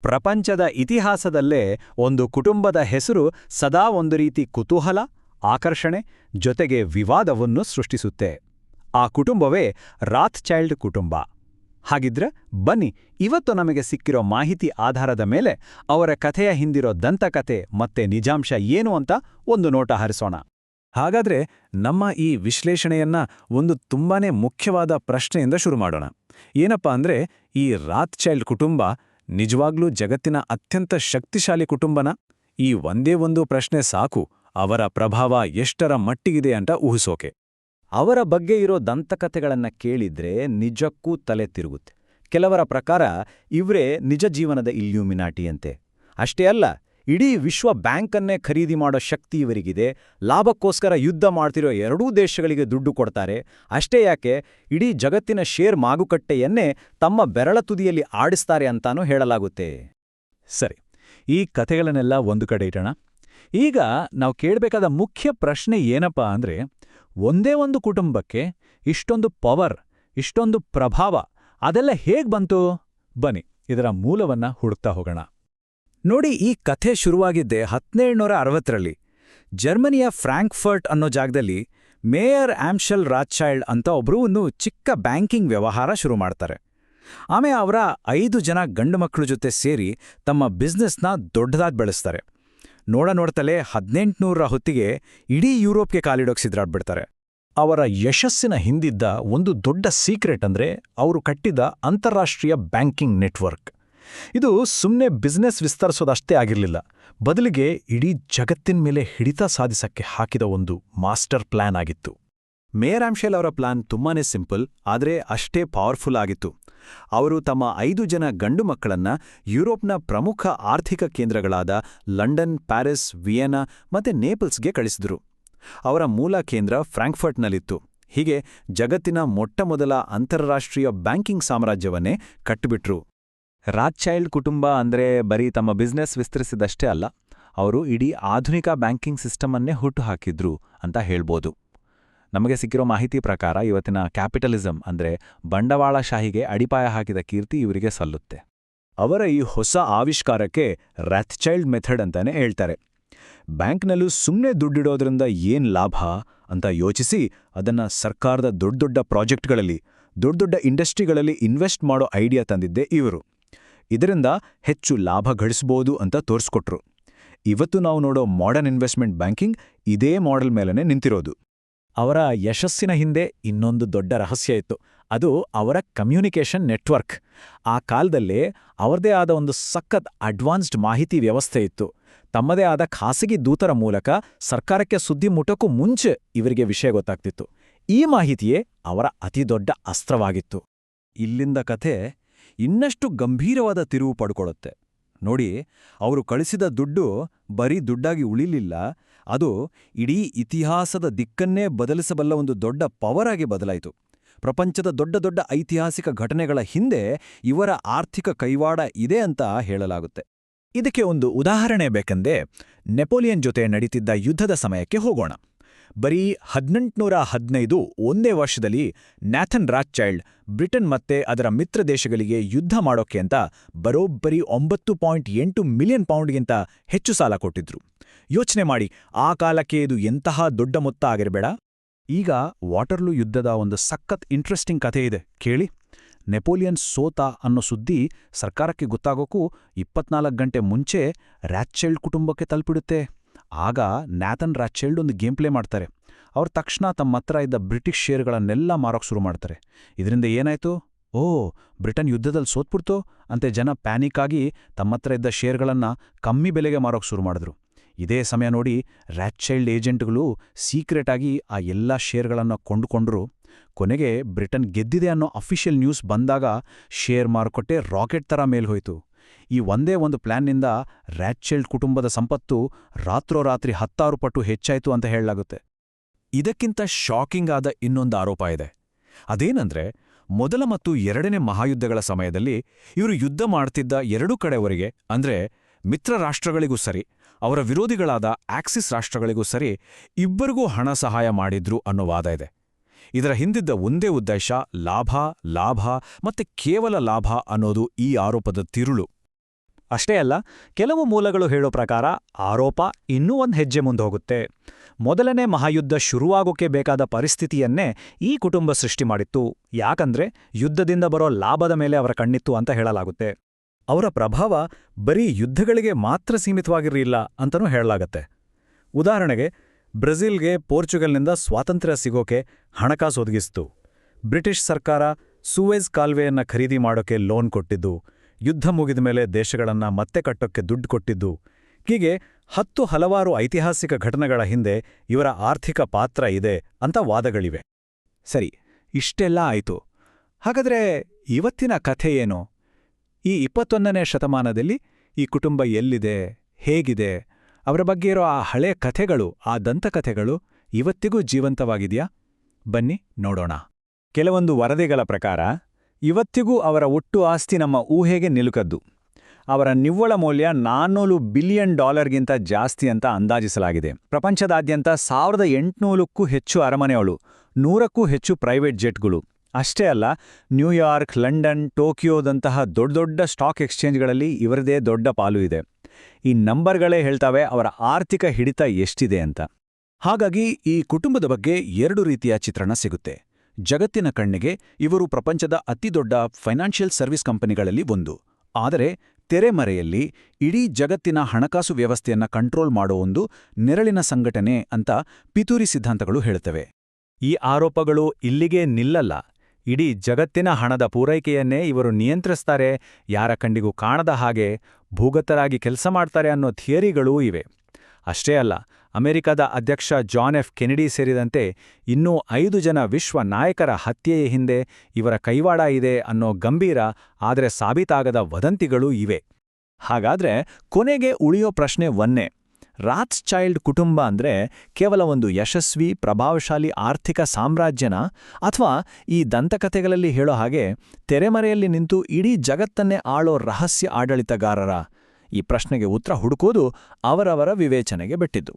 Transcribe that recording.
ಪ್ರಪಂಚದ ಇತಿಹಾಸದಲ್ಲೇ ಒಂದು ಕುಟುಂಬದ ಹೆಸರು ಸದಾ ಒಂದು ರೀತಿ ಕುತೂಹಲ, ಆಕರ್ಷಣೆ, ಜೊತೆಗೆ ವಿವಾದವನ್ನು ಸೃಷ್ಟಿಸುತ್ತೆ. ಆ ಕುಟುಂಬವೇ ರಾತ್‌ಚೈಲ್ಡ್ ಕುಟುಂಬ. ಹಾಗಿದ್ರೆ ಬನ್ನಿ, ಇವತ್ತು ನಮಗೆ ಸಿಕ್ಕಿರೋ ಮಾಹಿತಿ ಆಧಾರದ ಮೇಲೆ ಅವರ ಕಥೆಯ ಹಿಂದಿರೋ ದಂತಕಥೆ ಮತ್ತೆ ನಿಜಾಂಶ ಏನು ಅಂತ ಒಂದು ನೋಟ ಹರಿಸೋಣ. ಹಾಗಾದ್ರೆ ನಮ್ಮ ಈ ವಿಶ್ಲೇಷಣೆಯನ್ನ ಒಂದು ತುಂಬಾನೇ ಮುಖ್ಯವಾದ ಪ್ರಶ್ನೆಯಿಂದ ಶುರು ಮಾಡೋಣ. ಏನಪ್ಪಾ ಅಂದ್ರೆ, ಈ ರಾತ್‌ಚೈಲ್ಡ್ ಕುಟುಂಬ ನಿಜವಾಗ್ಲೂ ಜಗತ್ತಿನ ಅತ್ಯಂತ ಶಕ್ತಿಶಾಲಿ ಕುಟುಂಬನ? ಈ ಒಂದೇ ಒಂದು ಪ್ರಶ್ನೆ ಸಾಕು ಅವರ ಪ್ರಭಾವ ಎಷ್ಟರ ಮಟ್ಟಿಗಿದೆ ಅಂತ ಊಹಿಸೋಕೆ. ಅವರ ಬಗ್ಗೆ ಇರೋ ದಂತಕಥೆಗಳನ್ನ ಕೇಳಿದ್ರೆ ನಿಜಕ್ಕೂ ತಲೆ ತಿರುಗುತ್ತೆ. ಕೆಲವರ ಪ್ರಕಾರ ಇವರೇ ನಿಜ ಜೀವನದ ಇಲ್ಯೂಮಿನಾಟಿಯಂತೆ. ಅಷ್ಟೇ ಅಲ್ಲ, ಇಡೀ ವಿಶ್ವ ಬ್ಯಾಂಕನ್ನೇ ಖರೀದಿ ಮಾಡೋ ಶಕ್ತಿ ಇವರಿಗಿದೆ. ಲಾಭಕ್ಕೋಸ್ಕರ ಯುದ್ಧ ಮಾಡ್ತಿರೋ ಎರಡೂ ದೇಶಗಳಿಗೆ ದುಡ್ಡು ಕೊಡ್ತಾರೆ. ಅಷ್ಟೇ ಯಾಕೆ, ಇಡೀ ಜಗತ್ತಿನ ಶೇರ್ ಮಾರುಕಟ್ಟೆಯನ್ನೇ ತಮ್ಮ ಬೆರಳ ತುದಿಯಲ್ಲಿ ಆಡಿಸ್ತಾರೆ ಅಂತಾನೂ ಹೇಳಲಾಗುತ್ತೆ. ಸರಿ, ಈ ಕಥೆಗಳನ್ನೆಲ್ಲ ಒಂದು ಕಡೆ ಇಡೋಣ. ಈಗ ನಾವು ಕೇಳಬೇಕಾದ ಮುಖ್ಯ ಪ್ರಶ್ನೆ ಏನಪ್ಪಾ ಅಂದ್ರೆ, ಒಂದೇ ಒಂದು ಕುಟುಂಬಕ್ಕೆ ಇಷ್ಟೊಂದು ಪವರ್, ಇಷ್ಟೊಂದು ಪ್ರಭಾವ ಅದೆಲ್ಲ ಹೇಗ್ ಬಂತು? ಬನ್ನಿ ಇದರ ಮೂಲವನ್ನ ಹುಡುಕ್ತಾ ಹೋಗೋಣ. ನೋಡಿ, ಈ ಕಥೆ ಶುರುವಾಗಿದ್ದೆ 1760ರಲ್ಲಿ. ಜರ್ಮನಿಯ ಫ್ರಾಂಕ್ಫರ್ಟ್ ಅನ್ನೋ ಜಾಗದಲ್ಲಿ ಮೇಯರ್ ಆಮ್ಷೆಲ್ ರಾತ್‌ಚೈಲ್ಡ್ ಅಂತ ಒಬ್ರು ಒಂದು ಚಿಕ್ಕ ಬ್ಯಾಂಕಿಂಗ್ ವ್ಯವಹಾರ ಶುರು ಮಾಡ್ತಾರೆ. ಆಮೇಲೆ ಅವರ 5 ಜನ ಗಂಡು ಮಕ್ಕಳ ಜೊತೆ ಸೇರಿ ತಮ್ಮ ಬಿಸ್ನೆಸ್ನ ದೊಡ್ಡದಾಗಿ ಬೆಳೆಸ್ತಾರೆ. ನೋಡ್ತಲೇ 1800ರ ಹೊತ್ತಿಗೆ ಇಡೀ ಯುರೋಪ್ಗೆ ಕಾಲಿಡೋಕ್ ಸಿದ್ರಾಡ್ಬಿಡ್ತಾರೆ. ಅವರ ಯಶಸ್ಸಿನ ಹಿಂದಿದ್ದ ಒಂದು ದೊಡ್ಡ ಸೀಕ್ರೆಟ್ ಅಂದ್ರೆ ಅವರು ಕಟ್ಟಿದ ಅಂತಾರಾಷ್ಟ್ರೀಯ ಬ್ಯಾಂಕಿಂಗ್ ನೆಟ್ವರ್ಕ್. ಇದು ಸುಮ್ಮನೆ ಬಿಸ್ನೆಸ್ ವಿಸ್ತರಿಸೋದಷ್ಟೇ ಆಗಿರಲಿಲ್ಲ, ಬದಲಿಗೆ ಇಡೀ ಜಗತ್ತಿನ ಮೇಲೆ ಹಿಡಿತ ಸಾಧಿಸಕ್ಕೆ ಹಾಕಿದ ಒಂದು ಮಾಸ್ಟರ್ ಪ್ಲಾನ್ ಆಗಿತ್ತು. ಮೇಯರ್ ಆಮ್ಷೆಲ್ ಅವರ ಪ್ಲಾನ್ ತುಂಬಾನೇ ಸಿಂಪಲ್, ಆದರೆ ಅಷ್ಟೇ ಪವರ್ಫುಲ್ ಆಗಿತ್ತು. ಅವರು ತಮ್ಮ 5 ಜನ ಗಂಡು ಮಕ್ಕಳನ್ನ ಯುರೋಪ್ನ ಪ್ರಮುಖ ಆರ್ಥಿಕ ಕೇಂದ್ರಗಳಾದ ಲಂಡನ್, ಪ್ಯಾರಿಸ್, ವಿಯೆನಾ ಮತ್ತೆ ನೇಪಲ್ಸ್ಗೆ ಕಳಿಸಿದ್ರು. ಅವರ ಮೂಲ ಕೇಂದ್ರ ಫ್ರಾಂಕ್ಫರ್ಟ್ನಲ್ಲಿತ್ತು. ಹೀಗೆ ಜಗತ್ತಿನ ಮೊಟ್ಟಮೊದಲ ಅಂತಾರಾಷ್ಟ್ರೀಯ ಬ್ಯಾಂಕಿಂಗ್ ಸಾಮ್ರಾಜ್ಯವನ್ನೇ ಕಟ್ಟಿಬಿಟ್ರು. ರಾತ್‌ಚೈಲ್ಡ್ ಕುಟುಂಬ ಅಂದ್ರೆ ಬರೀ ತಮ್ಮ ಬಿಸ್ನೆಸ್ ವಿಸ್ತರಿಸಿದಷ್ಟೇ ಅಲ್ಲ, ಅವರು ಇಡೀ ಆಧುನಿಕ ಬ್ಯಾಂಕಿಂಗ್ ಸಿಸ್ಟಮನ್ನೇ ಹುಟ್ಟುಹಾಕಿದ್ರು ಅಂತ ಹೇಳ್ಬೋದು. ನಮಗೆ ಸಿಕ್ಕಿರೋ ಮಾಹಿತಿ ಪ್ರಕಾರ ಇವತ್ತಿನ ಕ್ಯಾಪಿಟಲಿಸಂ ಅಂದ್ರೆ ಬಂಡವಾಳಶಾಹಿಗೆ ಅಡಿಪಾಯ ಹಾಕಿದ ಕೀರ್ತಿ ಇವರಿಗೆ ಸಲ್ಲುತ್ತೆ. ಅವರ ಈ ಹೊಸ ಆವಿಷ್ಕಾರಕ್ಕೆ ರಾತ್‌ಚೈಲ್ಡ್ ಮೆಥಡ್ ಅಂತಾನೆ ಹೇಳ್ತಾರೆ. ಬ್ಯಾಂಕ್ನಲ್ಲೂ ಸುಮ್ಮನೆ ದುಡ್ಡಿಡೋದ್ರಿಂದ ಏನ್ ಲಾಭ ಅಂತ ಯೋಚಿಸಿ ಅದನ್ನ ಸರ್ಕಾರದ ದೊಡ್ಡ ಪ್ರಾಜೆಕ್ಟ್ಗಳಲ್ಲಿ, ದೊಡ್ಡ ಇಂಡಸ್ಟ್ರಿಗಳಲ್ಲಿ ಇನ್ವೆಸ್ಟ್ ಮಾಡೋ ಐಡಿಯಾ ತಂದಿದ್ದೆ ಇವರು. ಇದರಿಂದ ಹೆಚ್ಚು ಲಾಭ ಗಳಿಸ್ಬೋದು ಅಂತ ತೋರಿಸ್ಕೊಟ್ರು. ಇವತ್ತು ನಾವು ನೋಡೋ ಮಾಡರ್ನ್ ಇನ್ವೆಸ್ಟ್ಮೆಂಟ್ ಬ್ಯಾಂಕಿಂಗ್ ಇದೇ ಮಾಡೆಲ್ ಮೇಲೇ ನಿಂತಿರೋದು. ಅವರ ಯಶಸ್ಸಿನ ಹಿಂದೆ ಇನ್ನೊಂದು ದೊಡ್ಡ ರಹಸ್ಯ ಇತ್ತು. ಅದು ಅವರ ಕಮ್ಯುನಿಕೇಷನ್ ನೆಟ್ವರ್ಕ್. ಆ ಕಾಲದಲ್ಲೇ ಅವರದೇ ಆದ ಒಂದು ಸಖತ್ ಅಡ್ವಾನ್ಸ್ಡ್ ಮಾಹಿತಿ ವ್ಯವಸ್ಥೆ ಇತ್ತು. ತಮ್ಮದೇ ಆದ ಖಾಸಗಿ ದೂತರ ಮೂಲಕ ಸರ್ಕಾರಕ್ಕೆ ಸುದ್ದಿ ಮುಟ್ಟಕ್ಕೂ ಮುಂಚೆ ಇವರಿಗೆ ವಿಷಯ ಗೊತ್ತಾಗ್ತಿತ್ತು. ಈ ಮಾಹಿತಿಯೇ ಅವರ ಅತಿದೊಡ್ಡ ಅಸ್ತ್ರವಾಗಿತ್ತು. ಇಲ್ಲಿಂದ ಕಥೆ ಇನ್ನಷ್ಟು ಗಂಭೀರವಾದ ತಿರುವು ಪಡ್ಕೊಳ್ಳುತ್ತೆ. ನೋಡಿ, ಅವರು ಕಳಿಸಿದ ದುಡ್ಡು ಬರೀ ದುಡ್ಡಾಗಿ ಉಳಿಲಿಲ್ಲ, ಅದು ಇಡೀ ಇತಿಹಾಸದ ದಿಕ್ಕನ್ನೇ ಬದಲಿಸಬಲ್ಲ ಒಂದು ದೊಡ್ಡ ಪವರ್ ಆಗಿ ಬದಲಾಯಿತು. ಪ್ರಪಂಚದ ದೊಡ್ಡ ಐತಿಹಾಸಿಕ ಘಟನೆಗಳ ಹಿಂದೆ ಇವರ ಆರ್ಥಿಕ ಕೈವಾಡ ಇದೆ ಅಂತ ಹೇಳಲಾಗುತ್ತೆ. ಇದಕ್ಕೆ ಒಂದು ಉದಾಹರಣೆ ಬೇಕೆಂದೇ ನೆಪೋಲಿಯನ್ ಜೊತೆ ನಡೀತಿದ್ದ ಯುದ್ಧದ ಸಮಯಕ್ಕೆ ಹೋಗೋಣ. ಬರೀ 1815 ಒಂದೇ ವರ್ಷದಲ್ಲಿ ನ್ಯಾಥನ್ ರಾತ್‌ಚೈಲ್ಡ್ ಬ್ರಿಟನ್ ಮತ್ತೆ ಅದರ ಮಿತ್ರ ದೇಶಗಳಿಗೆ ಯುದ್ಧ ಮಾಡೋಕೆ ಅಂತ ಬರೋಬ್ಬರಿ 9.8 ಮಿಲಿಯನ್ ಪೌಂಡ್ಗಿಂತ ಹೆಚ್ಚು ಸಾಲ ಕೊಟ್ಟಿದ್ರು. ಯೋಚನೆ ಮಾಡಿ, ಆ ಕಾಲಕ್ಕೆ ಇದು ಎಂತಹ ದೊಡ್ಡ ಮೊತ್ತ ಆಗಿರಬೇಡ. ಈಗ ವಾಟರ್ಲೂ ಯುದ್ಧದ ಒಂದು ಸಖತ್ ಇಂಟ್ರೆಸ್ಟಿಂಗ್ ಕಥೆ ಇದೆ ಕೇಳಿ. ನೆಪೋಲಿಯನ್ ಸೋತ ಅನ್ನೋ ಸುದ್ದಿ ಸರ್ಕಾರಕ್ಕೆ ಗೊತ್ತಾಗೋಕ್ಕೂ 24 ಗಂಟೆ ಮುಂಚೆ ರಾತ್‌ಚೈಲ್ಡ್ ಕುಟುಂಬಕ್ಕೆ ತಲುಪಿಡುತ್ತೆ. ಆಗ ನ್ಯಾಥನ್ ರಾತ್‌ಚೈಲ್ಡ್ ಒಂದು ಗೇಮ್ ಪ್ಲೇ ಮಾಡ್ತಾರೆ. ಅವ್ರು ತಕ್ಷಣ ತಮ್ಮ ಹತ್ರ ಇದ್ದ ಬ್ರಿಟಿಷ್ ಶೇರ್ಗಳನ್ನೆಲ್ಲ ಮಾರೋಕ್ ಶುರು ಮಾಡ್ತಾರೆ. ಇದರಿಂದ ಏನಾಯ್ತು? ಬ್ರಿಟನ್ ಯುದ್ಧದಲ್ಲಿ ಸೋತ್ಬಿಡ್ತು ಅಂತೆ ಜನ ಪ್ಯಾನಿಕ್ ಆಗಿ ತಮ್ಮತ್ರ ಇದ್ದ ಶೇರ್ಗಳನ್ನ ಕಮ್ಮಿ ಬೆಲೆಗೆ ಮಾರೋಕ್ ಶುರು ಮಾಡಿದ್ರು. ಇದೇ ಸಮಯ ನೋಡಿ ರಾತ್‌ಚೈಲ್ಡ್ ಏಜೆಂಟ್ಗಳು ಸೀಕ್ರೆಟ್ ಆಗಿ ಆ ಎಲ್ಲ ಶೇರ್ಗಳನ್ನ ಕೊಂಡುಕೊಂಡ್ರು. ಕೊನೆಗೆ ಬ್ರಿಟನ್ ಗೆದ್ದಿದೆ ಅನ್ನೋ ಅಫಿಷಿಯಲ್ ನ್ಯೂಸ್ ಬಂದಾಗ ಶೇರ್ ಮಾರುಕಟ್ಟೆ ರಾಕೆಟ್ ಥರ ಮೇಲ್ಹೋಯ್ತು. ಈ ಒಂದೇ ಒಂದು ಪ್ಲಾನ್ನಿಂದ ರಾತ್‌ಚೈಲ್ಡ್ ಕುಟುಂಬದ ಸಂಪತ್ತು ರಾತ್ರೋರಾತ್ರಿ 10 ಪಟ್ಟು ಹೆಚ್ಚಾಯ್ತು ಅಂತ ಹೇಳಲಾಗುತ್ತೆ. ಇದಕ್ಕಿಂತ ಶಾಕಿಂಗ್ ಆದ ಇನ್ನೊಂದು ಆರೋಪ ಇದೆ. ಅದೇನಂದ್ರೆ, ಮೊದಲ ಮತ್ತು ಎರಡನೇ ಮಹಾಯುದ್ಧಗಳ ಸಮಯದಲ್ಲಿ ಇವರು ಯುದ್ಧ ಮಾಡ್ತಿದ್ದ ಎರಡೂ ಕಡೆವರೆಗೆ, ಅಂದ್ರೆ ಮಿತ್ರ ರಾಷ್ಟ್ರಗಳಿಗೂ ಸರಿ, ಅವರ ವಿರೋಧಿಗಳಾದ ಆಕ್ಸಿಸ್ ರಾಷ್ಟ್ರಗಳಿಗೂ ಸರಿ, ಇಬ್ಬರಿಗೂ ಹಣ ಸಹಾಯ ಮಾಡಿದ್ರು ಅನ್ನೋ ವಾದ ಇದೆ. ಇದರ ಹಿಂದಿದ್ದ ಒಂದೇ ಉದ್ದೇಶ ಲಾಭ ಮತ್ತೆ ಕೇವಲ ಲಾಭ ಅನ್ನೋದು ಈ ಆರೋಪದ ತಿರುಳು. ಅಷ್ಟೇ ಅಲ್ಲ, ಕೆಲವು ಮೂಲಗಳು ಹೇಳೋ ಪ್ರಕಾರ ಆರೋಪ ಇನ್ನೂ ಒಂದು ಹೆಜ್ಜೆ ಮುಂದೆ ಹೋಗುತ್ತೆ. ಮೊದಲನೇ ಮಹಾಯುದ್ಧ ಶುರುವಾಗೋಕೆ ಬೇಕಾದ ಪರಿಸ್ಥಿತಿಯನ್ನೇ ಈ ಕುಟುಂಬ ಸೃಷ್ಟಿ ಮಾಡಿತ್ತು. ಯಾಕಂದ್ರೆ ಯುದ್ಧದಿಂದ ಬರೋ ಲಾಭದ ಮೇಲೆ ಅವರ ಕಣ್ಣಿತ್ತು ಅಂತ ಹೇಳಲಾಗುತ್ತೆ. ಅವರ ಪ್ರಭಾವ ಬರೀ ಯುದ್ಧಗಳಿಗೆ ಮಾತ್ರ ಸೀಮಿತವಾಗಿರಲಿಲ್ಲ ಅಂತನೂ ಹೇಳಲಾಗತ್ತೆ. ಉದಾಹರಣೆಗೆ, ಬ್ರೆಜಿಲ್ಗೆ ಪೋರ್ಚುಗಲ್ನಿಂದ ಸ್ವಾತಂತ್ರ್ಯ ಸಿಗೋಕೆ ಹಣಕಾಸು ಒದಗಿಸಿತು. ಬ್ರಿಟಿಷ್ ಸರ್ಕಾರ ಸೂಯೆಜ್ ಕಾಲುವೆಯನ್ನ ಖರೀದಿ ಮಾಡೋಕೆ ಲೋನ್ ಕೊಟ್ಟಿದ್ದು, ಯುದ್ಧ ಮುಗಿದ ಮೇಲೆ ದೇಶಗಳನ್ನ ಮತ್ತೆ ಕಟ್ಟೋಕ್ಕೆ ದುಡ್ಡು ಕೊಟ್ಟಿದ್ದು. ಹೀಗೆ ಹಲವಾರು ಐತಿಹಾಸಿಕ ಘಟನೆಗಳ ಹಿಂದೆ ಇವರ ಆರ್ಥಿಕ ಪಾತ್ರ ಇದೆ ಅಂತ ವಾದಗಳಿವೆ. ಸರಿ, ಇಷ್ಟೆಲ್ಲ ಆಯ್ತು. ಹಾಗಾದ್ರೆ ಇವತ್ತಿನ ಕಥೆ ಏನು? ಈ 21ನೇ ಶತಮಾನದಲ್ಲಿ ಈ ಕುಟುಂಬ ಎಲ್ಲಿದೆ, ಹೇಗಿದೆ? ಅವರ ಬಗ್ಗೆ ಇರೋ ಆ ಹಳೆ ಕಥೆಗಳು, ಆ ದಂತಕಥೆಗಳು ಇವತ್ತಿಗೂ ಜೀವಂತವಾಗಿದೆಯಾ? ಬನ್ನಿ ನೋಡೋಣ. ಕೆಲವೊಂದು ವರದಿಗಳ ಪ್ರಕಾರ ಇವತ್ತಿಗೂ ಅವರ ಒಟ್ಟು ಆಸ್ತಿ ನಮ್ಮ ಊಹೆಗೆ ನಿಲುಕದ್ದು. ಅವರ ನಿವ್ವಳ ಮೌಲ್ಯ $400 ಬಿಲಿಯನ್ ಜಾಸ್ತಿ ಅಂತ ಅಂದಾಜಿಸಲಾಗಿದೆ. ಪ್ರಪಂಚದಾದ್ಯಂತ 1800ಕ್ಕೂ ಹೆಚ್ಚು ಅರಮನೆಗಳು, 100ಕ್ಕೂ ಹೆಚ್ಚು ಪ್ರೈವೇಟ್ ಜೆಟ್ಗಳು. ಅಷ್ಟೇ ಅಲ್ಲ, ನ್ಯೂಯಾರ್ಕ್, ಲಂಡನ್, ಟೋಕಿಯೋದಂತಹ ದೊಡ್ಡ ಸ್ಟಾಕ್ ಎಕ್ಸ್ಚೇಂಜ್ಗಳಲ್ಲಿ ಇವರದೇ ದೊಡ್ಡ ಪಾಲು ಇದೆ. ಈ ನಂಬರ್ಗಳೇ ಹೇಳ್ತಾವೆ ಅವರ ಆರ್ಥಿಕ ಹಿಡಿತ ಎಷ್ಟಿದೆ ಅಂತ. ಹಾಗಾಗಿ ಈ ಕುಟುಂಬದ ಬಗ್ಗೆ 2 ರೀತಿಯ ಚಿತ್ರಣ ಸಿಗುತ್ತೆ. ಜಗತ್ತಿನ ಕಣ್ಣಿಗೆ ಇವರು ಪ್ರಪಂಚದ ಅತಿದೊಡ್ಡ ಫೈನಾನ್ಷಿಯಲ್ ಸರ್ವಿಸ್ ಕಂಪನಿಗಳಲ್ಲಿ ಒಂದು. ಆದರೆ ತೆರೆಮರೆಯಲ್ಲಿ ಇಡೀ ಜಗತ್ತಿನ ಹಣಕಾಸು ವ್ಯವಸ್ಥೆಯನ್ನ ಕಂಟ್ರೋಲ್ ಮಾಡೋ ಒಂದು ನೆರಳಿನ ಸಂಘಟನೆ ಅಂತ ಪಿತೂರಿ ಸಿದ್ಧಾಂತಗಳು ಹೇಳುತ್ತವೆ. ಈ ಆರೋಪಗಳು ಇಲ್ಲಿಗೆ ನಿಲ್ಲಲ್ಲ. ಇಡೀ ಜಗತ್ತಿನ ಹಣದ ಪೂರೈಕೆಯನ್ನೇ ಇವರು ನಿಯಂತ್ರಿಸ್ತಾರೆ, ಯಾರ ಕಣ್ಣಿಗೂ ಕಾಣದ ಹಾಗೆ ಭೂಗತರಾಗಿ ಕೆಲಸ ಮಾಡ್ತಾರೆ ಅನ್ನೋ ಥಿಯರಿಗಳೂ ಇವೆ. ಅಷ್ಟೇ ಅಲ್ಲ, ಅಮೆರಿಕದ ಅಧ್ಯಕ್ಷ ಜಾನ್ ಎಫ್ ಕೆನೆಡಿ ಸೇರಿದಂತೆ ಇನ್ನೂ 5 ಜನ ವಿಶ್ವ ನಾಯಕರ ಹತ್ಯೆಯ ಹಿಂದೆ ಇವರ ಕೈವಾಡ ಇದೆ ಅನ್ನೋ ಗಂಭೀರ ಆದರೆ ಸಾಬೀತಾಗದ ವದಂತಿಗಳೂ ಇವೆ. ಹಾಗಾದ್ರೆ ಕೊನೆಗೆ ಉಳಿಯೋ ಪ್ರಶ್ನೆ ಒಂದೇ: ರಾತ್ಸ್ಚೈಲ್ಡ್ ಕುಟುಂಬ ಅಂದ್ರೆ ಕೇವಲ ಒಂದು ಯಶಸ್ವಿ, ಪ್ರಭಾವಶಾಲಿ ಆರ್ಥಿಕ ಸಾಮ್ರಾಜ್ಯನ, ಅಥವಾ ಈ ದಂತಕಥೆಗಳಲ್ಲಿ ಹೇಳೋ ಹಾಗೆ ತೆರೆಮರೆಯಲ್ಲಿ ನಿಂತು ಇಡೀ ಜಗತ್ತನ್ನೇ ಆಳೋ ರಹಸ್ಯ ಆಡಳಿತಗಾರರ? ಈ ಪ್ರಶ್ನೆಗೆ ಉತ್ತರ ಹುಡುಕೋದು ಅವರವರ ವಿವೇಚನೆಗೆ ಬಿಟ್ಟಿದ್ದು.